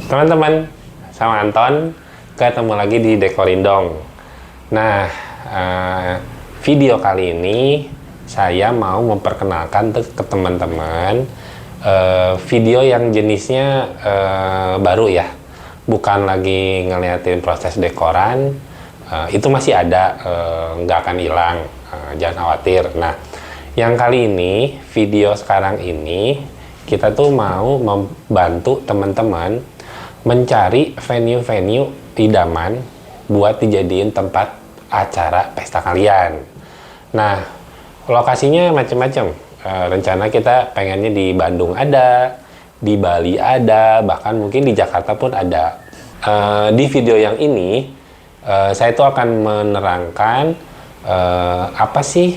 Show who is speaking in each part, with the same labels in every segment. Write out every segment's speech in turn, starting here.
Speaker 1: Teman-teman, sama Anton, ketemu lagi di Dekorindong. Nah, video kali ini saya mau memperkenalkan ke teman-teman video yang jenisnya baru ya. Bukan lagi ngeliatin proses dekoran, itu masih ada, nggak akan hilang, jangan khawatir. Nah, yang kali ini, video sekarang ini, kita tuh mau membantu teman-teman mencari venue-venue idaman buat dijadiin tempat acara pesta kalian. Nah, lokasinya macam-macam. Rencana kita pengennya di Bandung ada, di Bali ada, bahkan mungkin di Jakarta pun ada. Di video yang ini, saya tuh akan menerangkan apa sih,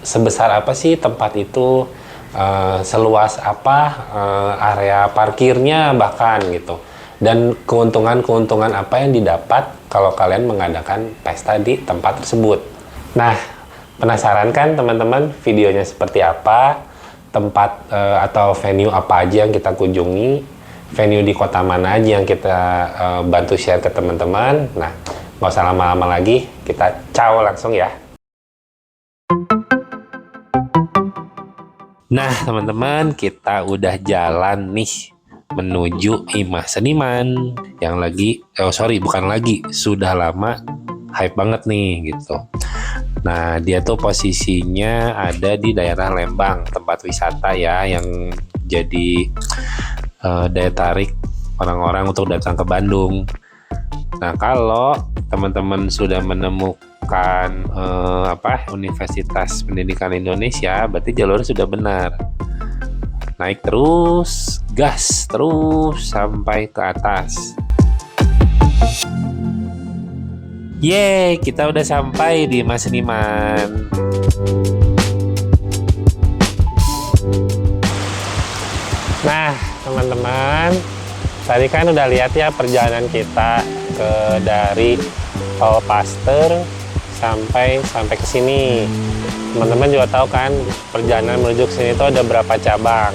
Speaker 1: sebesar apa sih tempat itu, seluas apa area parkirnya bahkan gitu. Dan keuntungan-keuntungan apa yang didapat kalau kalian mengadakan pesta di tempat tersebut. Nah, penasaran kan teman-teman videonya seperti apa? Tempat atau venue apa aja yang kita kunjungi? Venue di kota mana aja yang kita bantu share ke teman-teman? Nah, nggak usah lama-lama lagi, kita ciao langsung ya. Nah, teman-teman, kita udah jalan nih menuju Imah Seniman yang sudah lama hype banget nih gitu. Nah, dia tuh posisinya ada di daerah Lembang, tempat wisata ya yang jadi daya tarik orang-orang untuk datang ke Bandung. Nah, kalau teman-teman sudah menemukan Universitas Pendidikan Indonesia, berarti jalur sudah benar. Naik terus, gas terus sampai ke atas. Yeay, kita udah sampai di Imah Seniman. Nah, teman-teman, tadi kan udah lihat ya perjalanan kita dari Tol Paster sampai ke sini. Teman-teman juga tahu kan perjalanan menuju ke sini itu ada berapa cabang.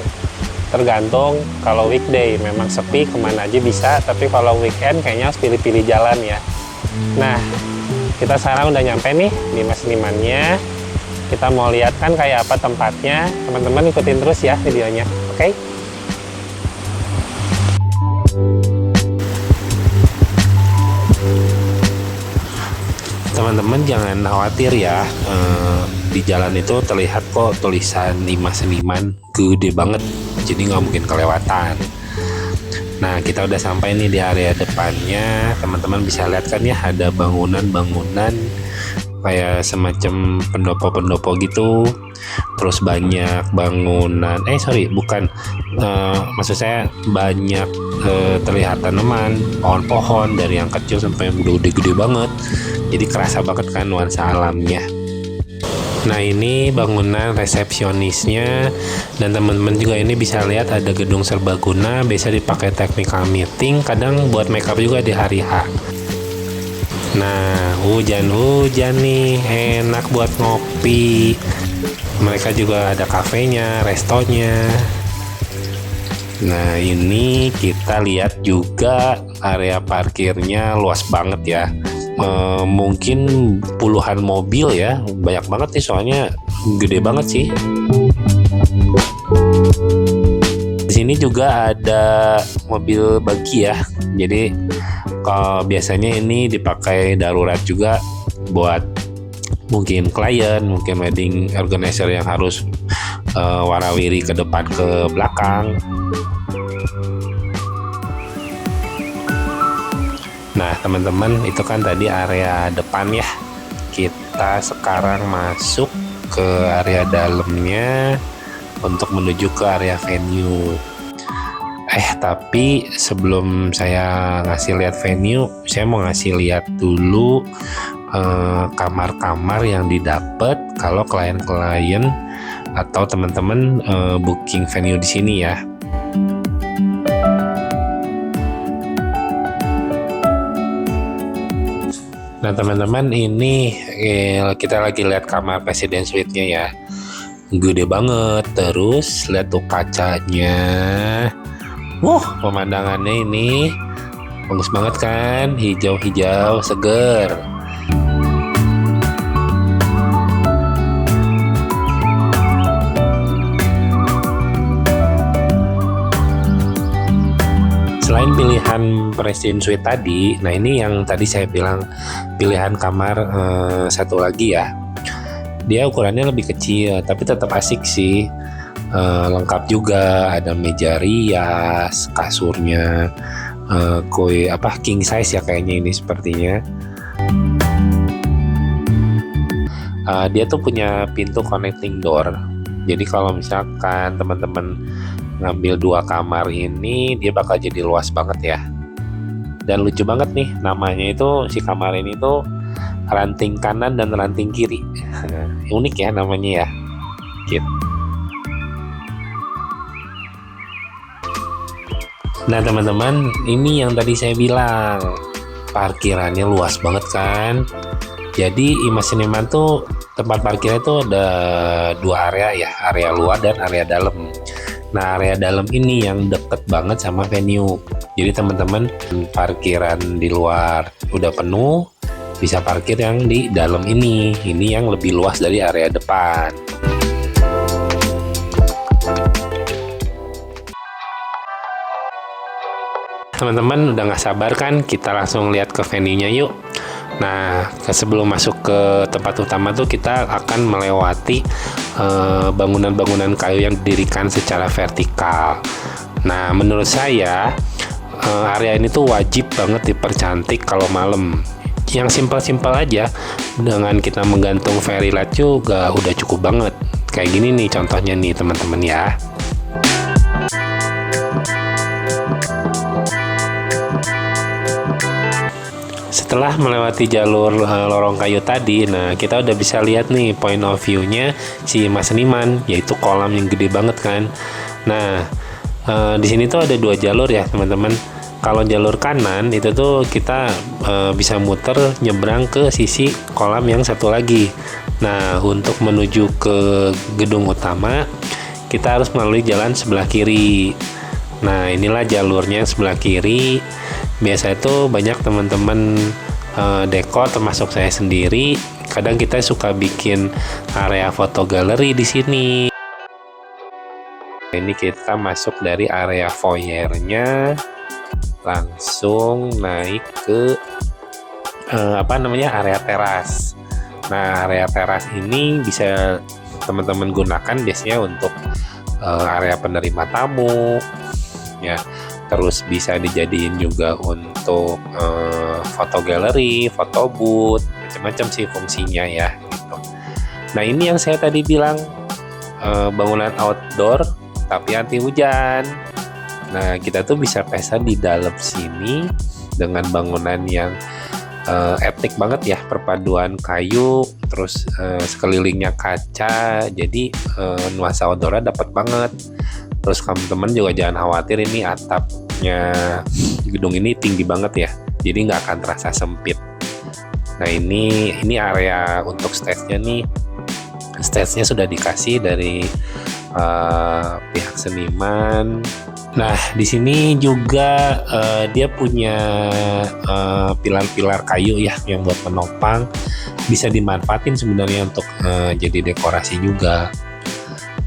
Speaker 1: Tergantung, kalau weekday memang sepi kemana aja bisa, tapi kalau weekend kayaknya harus pilih-pilih jalan ya. Nah, kita sekarang udah nyampe nih di Imah Senimannya. Kita mau lihat kan kayak apa tempatnya. Teman-teman ikutin terus ya videonya, oke? Teman-teman jangan khawatir ya, di jalan itu terlihat kok tulisan Imah Seniman gede banget, jadi nggak mungkin kelewatan. Nah, kita udah sampai nih di area depannya. Teman-teman bisa lihat kan ya, ada bangunan-bangunan kayak semacam pendopo-pendopo gitu. Terus banyak bangunan, maksud saya banyak terlihat tanaman, pohon-pohon dari yang kecil sampai yang gede-gede banget. Jadi kerasa banget kan nuansa alamnya. Nah, ini bangunan resepsionisnya, dan teman-teman juga ini bisa lihat ada gedung serbaguna, biasa dipakai technical meeting, kadang buat makeup juga di hari H. Nah, hujan-hujan nih, enak buat ngopi. Mereka juga ada kafenya, restonya. Nah, ini kita lihat juga area parkirnya luas banget ya. Mungkin puluhan mobil ya, banyak banget nih soalnya gede banget sih. Di sini juga ada mobil bagi ya, jadi kalau biasanya ini dipakai darurat juga buat mungkin klien, mungkin wedding organizer yang harus warawiri ke depan ke belakang. Nah, teman-teman, itu kan tadi area depan ya. Kita sekarang masuk ke area dalamnya untuk menuju ke area venue. Tapi sebelum saya ngasih lihat venue, saya mau ngasih lihat dulu kamar-kamar yang didapat kalau klien-klien atau teman-teman booking venue di sini ya. Nah, teman-teman, ini kita lagi lihat kamar presiden suite-nya ya. Gede banget. Terus lihat tuh kacanya. Pemandangannya ini bagus banget kan, hijau-hijau, seger. Selain pilihan Presiden Suite tadi, nah ini yang tadi saya bilang pilihan kamar satu lagi ya. Dia ukurannya lebih kecil, tapi tetap asik sih. Lengkap juga, ada meja rias, kasurnya king size ya kayaknya ini sepertinya. Dia tuh punya pintu connecting door. Jadi kalau misalkan teman-teman ngambil 2 kamar ini, dia bakal jadi luas banget ya. Dan lucu banget nih, namanya itu si kamar ini tuh ranting kanan dan ranting kiri. Unik ya namanya ya. Gitu. Nah teman-teman, ini yang tadi saya bilang, parkirannya luas banget kan. Jadi Imas Seniman tuh tempat parkirnya tuh ada 2 area ya, area luar dan area dalam. Nah area dalam ini yang deket banget sama venue. Jadi teman-teman parkiran di luar udah penuh, bisa parkir yang di dalam ini yang lebih luas dari area depan. Teman-teman udah gak sabar kan, kita langsung lihat ke venue-nya yuk. Nah, sebelum masuk ke tempat utama tuh kita akan melewati bangunan-bangunan kayu yang didirikan secara vertikal. Nah, menurut saya area ini tuh wajib banget dipercantik kalau malam. Yang simpel-simpel aja, dengan kita menggantung fairy light juga udah cukup banget. Kayak gini nih contohnya nih teman-teman ya. Setelah melewati jalur lorong kayu tadi, nah kita udah bisa lihat nih point of view-nya si Mas Seniman, yaitu kolam yang gede banget kan. Nah, di sini tuh ada 2 jalur ya teman-teman. Kalau jalur kanan itu tuh kita bisa muter nyebrang ke sisi kolam yang satu lagi. Nah, untuk menuju ke gedung utama, kita harus melalui jalan sebelah kiri. Nah, inilah jalurnya yang sebelah kiri. Biasa itu banyak teman-teman dekor termasuk saya sendiri. Kadang kita suka bikin area foto galeri di sini. Ini kita masuk dari area foyernya, langsung naik ke area teras. Nah, area teras ini bisa teman-teman gunakan biasanya untuk area penerima tamu, ya. Terus bisa dijadiin juga untuk foto galeri, foto booth, macam-macam sih fungsinya ya. Gitu. Nah ini yang saya tadi bilang bangunan outdoor tapi anti hujan. Nah kita tuh bisa pesta di dalam sini dengan bangunan yang etik banget ya, perpaduan kayu, terus sekelilingnya kaca, jadi nuansa outdoornya dapat banget. Terus teman-teman juga jangan khawatir, ini atapnya gedung ini tinggi banget ya, jadi nggak akan terasa sempit. Nah ini area untuk stage-nya nih, stage-nya sudah dikasih dari pihak seniman. Nah di sini juga dia punya pilar-pilar kayu ya yang buat penopang, bisa dimanfaatin sebenarnya untuk jadi dekorasi juga.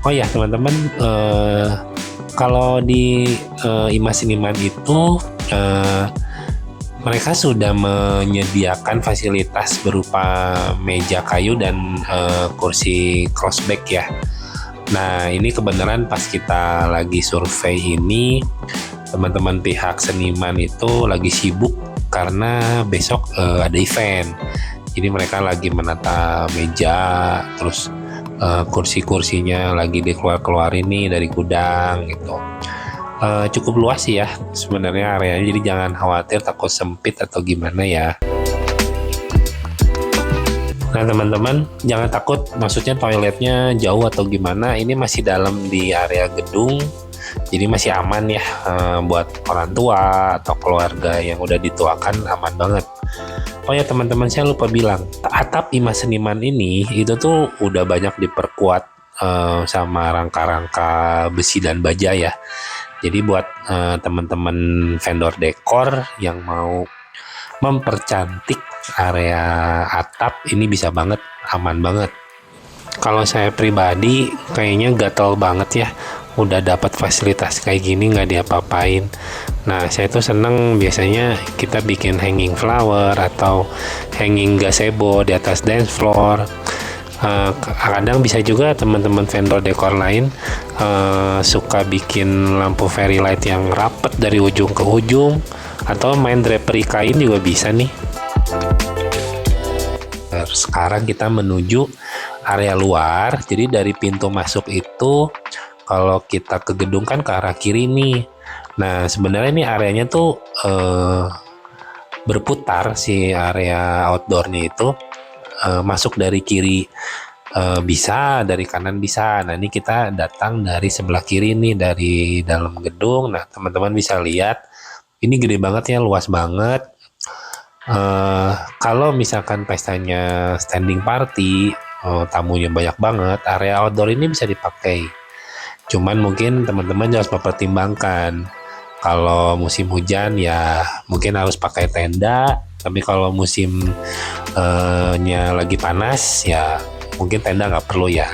Speaker 1: Oh ya teman-teman, kalau di Imas Seniman itu mereka sudah menyediakan fasilitas berupa meja kayu dan kursi crossback ya. Nah ini kebenaran pas kita lagi survei ini, teman-teman pihak seniman itu lagi sibuk karena besok ada event. Jadi mereka lagi menata meja, terus kursi-kursinya lagi dikeluarin nih dari gudang gitu. Cukup luas sih ya sebenarnya areanya, jadi jangan khawatir takut sempit atau gimana ya. Nah teman-teman jangan takut, maksudnya toiletnya jauh atau gimana, ini masih dalam di area gedung, jadi masih aman ya buat orang tua atau keluarga yang udah dituakan, aman banget. Oh ya teman-teman, saya lupa bilang, atap Imas Seniman ini itu tuh udah banyak diperkuat sama rangka-rangka besi dan baja ya. Jadi buat teman-teman vendor dekor yang mau mempercantik area atap, ini bisa banget, aman banget. Kalau saya pribadi kayaknya gatel banget ya, udah dapat fasilitas kayak gini nggak diapa-apain. Nah, saya tuh seneng biasanya kita bikin hanging flower atau hanging gazebo di atas dance floor. Kadang bisa juga teman-teman vendor dekor lain suka bikin lampu fairy light yang rapet dari ujung ke ujung, atau main drapery kain juga bisa nih. Sekarang kita menuju area luar. Jadi dari pintu masuk itu, kalau kita ke gedung kan ke arah kiri nih. Nah, sebenarnya ini areanya tuh berputar, si area outdoornya itu masuk dari kiri bisa, dari kanan bisa. Nah, ini kita datang dari sebelah kiri nih, dari dalam gedung. Nah, teman-teman bisa lihat ini gede banget ya, luas banget. Kalau misalkan pestanya standing party, tamunya banyak banget, area outdoor ini bisa dipakai. Cuman mungkin teman-teman harus mempertimbangkan, kalau musim hujan ya mungkin harus pakai tenda, tapi kalau musimnya lagi panas ya mungkin tenda nggak perlu ya.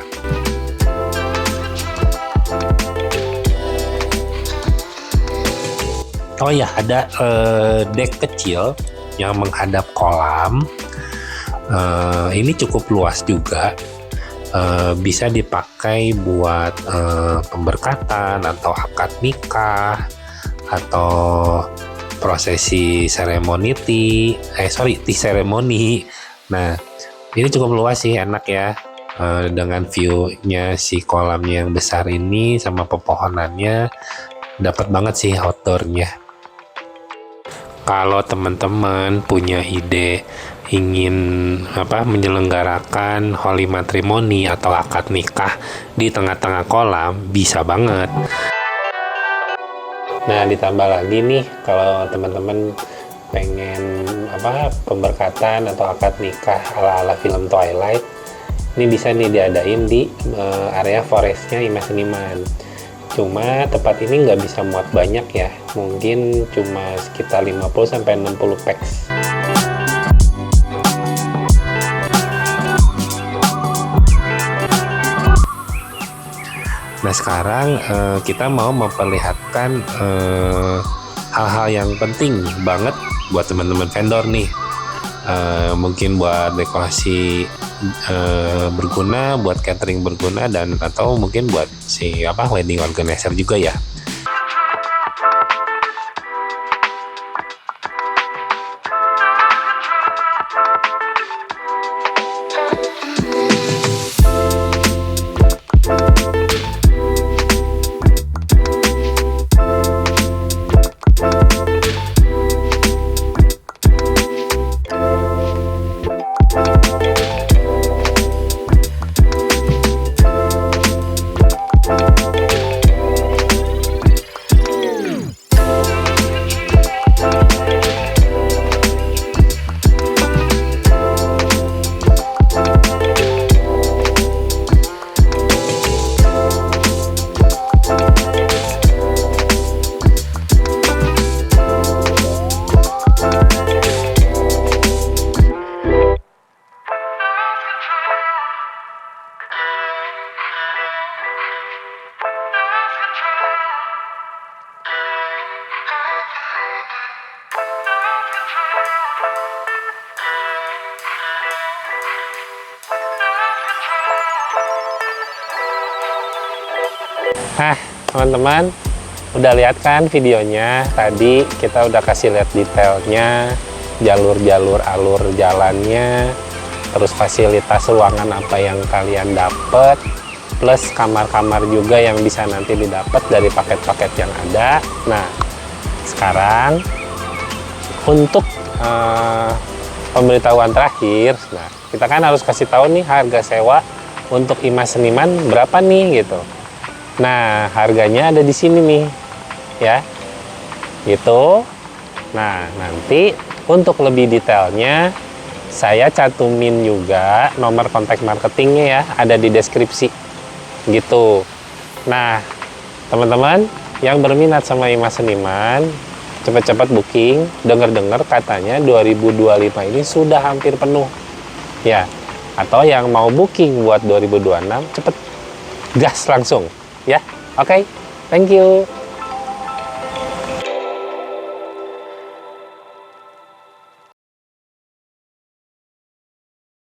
Speaker 1: Oh ya, ada deck kecil yang menghadap kolam. Ini cukup luas juga, bisa dipakai buat pemberkatan atau akad nikah atau prosesi tea ceremony. Nah, ini cukup luas sih, enak ya, dengan view-nya si kolamnya yang besar ini sama pepohonannya, dapat banget sih outdoor-nya. Kalau teman-teman punya ide ingin menyelenggarakan holy matrimony atau akad nikah di tengah-tengah kolam, bisa banget. Nah, ditambah lagi nih, kalau teman-teman pengen pemberkatan atau akad nikah ala-ala film Twilight, ini bisa nih diadain di area forestnya Imas Seniman. Cuma tempat ini nggak bisa muat banyak ya, mungkin cuma sekitar 50-60 packs. Nah, sekarang kita mau memperlihatkan hal-hal yang penting banget buat teman-teman vendor nih. Mungkin buat dekorasi berguna, buat catering berguna, dan atau mungkin buat si wedding organizer juga ya. Nah, teman-teman, udah lihat kan videonya? Tadi kita udah kasih lihat detailnya, jalur-jalur alur jalannya, terus fasilitas ruangan apa yang kalian dapat, plus kamar-kamar juga yang bisa nanti didapat dari paket-paket yang ada. Nah, sekarang untuk pemberitahuan terakhir, nah kita kan harus kasih tahu nih harga sewa untuk Imas Seniman berapa nih gitu. Nah, harganya ada di sini nih, ya, gitu. Nah, nanti untuk lebih detailnya, saya cantumin juga nomor kontak marketingnya ya, ada di deskripsi, gitu. Nah, teman-teman, yang berminat sama IMA Seniman, cepat-cepat booking. Dengar-dengar katanya 2025 ini sudah hampir penuh. Ya, atau yang mau booking buat 2026, cepet gas langsung. Ya, oke. Thank you.